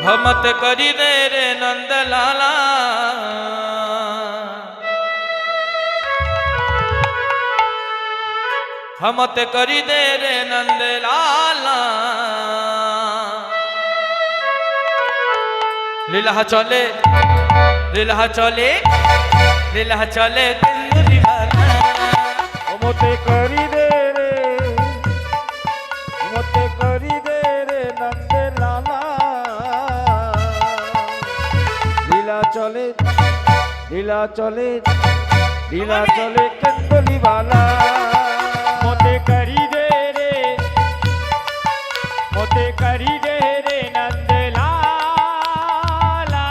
हमत करी दे रे नंद लाला हमत करी दे रे नंद लाला लीला चले लीला चले लीला चले तेंदुरी वाला हमते करी दे रे हमते करी दे रे नंद लाला लीला चले लीला चले लीला चले कंदली वाला मोते करी दे रे मोते करी दे रे नंद लाला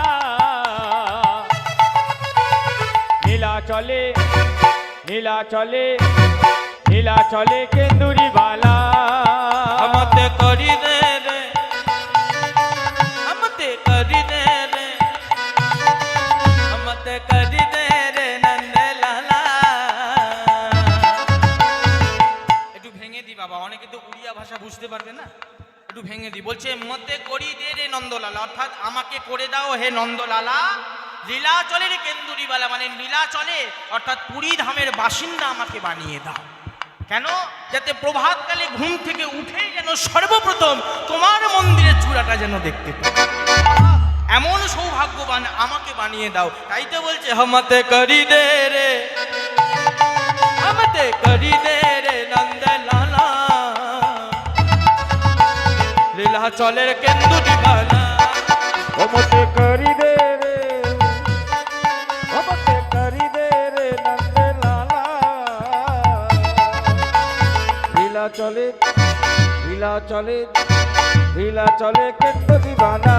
लीला चले लीला चले लीला चले केंदुरी वाला हमते करी दे रे हमते करी दे रे हमते करी दे रे नंद लाला একটু ভেঙে দি বাবা অনেকে তো উড়িয়া ভাষা বুঝতে পারবে না একটু ভেঙে দি বলছে মতে করি দে রে নন্দলালা অর্থাৎ আমাকে করে দাও হে নন্দলালা লীলাচলের কেন্দুরিবালা মানে নীলাচলে অর্থাৎ পুরী ধামের বাসিন্দা আমাকে বানিয়ে দাও কেন যাতে প্রভাতকালে ঘুম থেকে উঠেই যেন সর্বপ্রথম তোমার মন্দিরের চূড়াটা যেন দেখতে পাই এমন সৌভাগ্যবান আমাকে বানিয়ে দাও তাই তো বলছে हमते करी दे रे हमते करी दे रे नंद लाला লীলাচলের কেন্দুরিবালা हमते करी दे रे हमते करी दे रे नंद लाला लीला चले लीला चले लीला चले केंदुरी वाला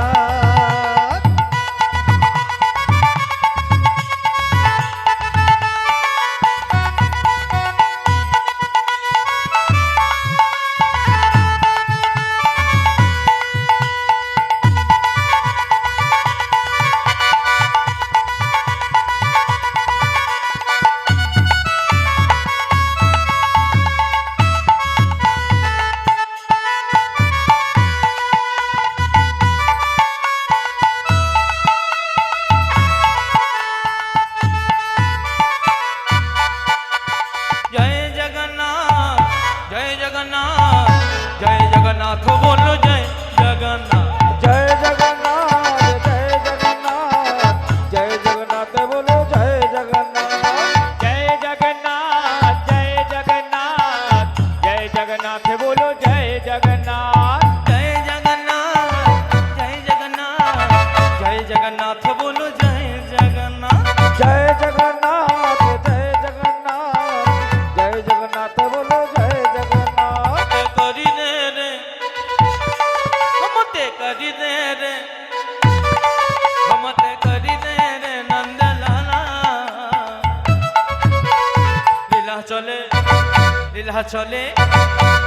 চলে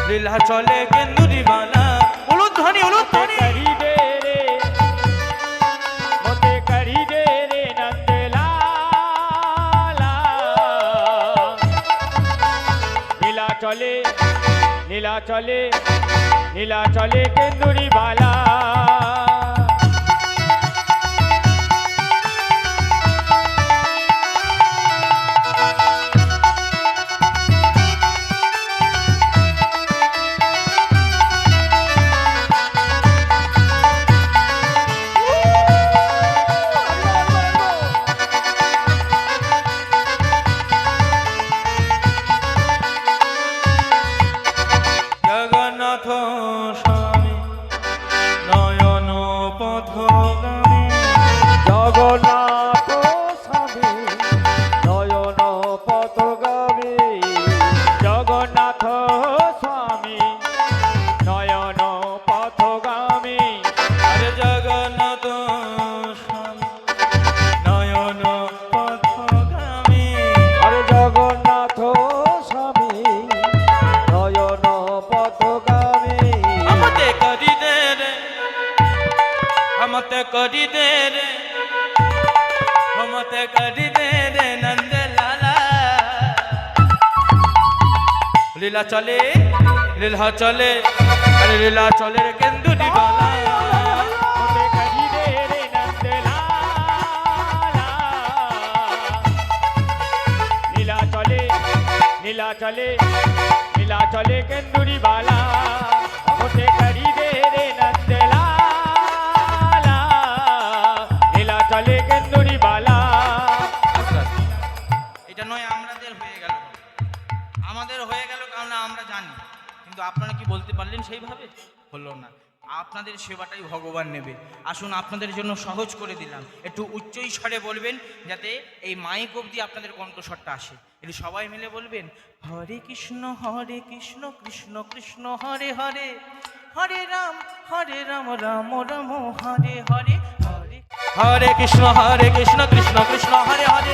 লীলা চলে কেন্দুরিবালা উলুধ্বনি উলুধ্বনি करी दे रे मोते करी दे रे नंद लाला लीला चले लीला चले लीला चले केंदुरी वाला জগন্নাথ স্বামী নয়ন পথগামী জগন্নাথ স্বামী নয়ন পথগামী জগন্নাথ স্বামী নয়ন পথগামী আরে জগন্নাথ স্বামী নয়ন পথগামী আরে জগন্নাথ স্বামী নয়ন পথগামী हमते करी दे रे हमते करी दे रे हमते करी दे रे नंद लाला লীলা চলে লীলা চলে আরে লীলা চলে রে কেন্দুরিবালা মোতে করি চলে লীলা চলে কেন্দুরি বালা হতে করি দে রে নন্দলালা লীলা চলে কেন্দুরি বালা। এটা নয় আমাদের হয়ে গেল, আমাদের হয়ে গেল, কারণ আমরা জানি, কিন্তু আপনারা কি বলতে পারলেন সেইভাবে? হলো না। আপনাদের সেবাটাই ভগবান নেবে। আসুন আপনাদের জন্য সহজ করে দিলাম, একটু উচ্চই স্বরে বলবেন যাতে এই মাইক অবধি আপনাদের কণ্ঠস্বরটা আসে। একটু সবাই মিলে বলবেন, হরে কৃষ্ণ কৃষ্ণ কৃষ্ণ হরে হরে, হরে রাম রাম রাম হরে হরে, হরে হরে কৃষ্ণ কৃষ্ণ কৃষ্ণ হরে হরে,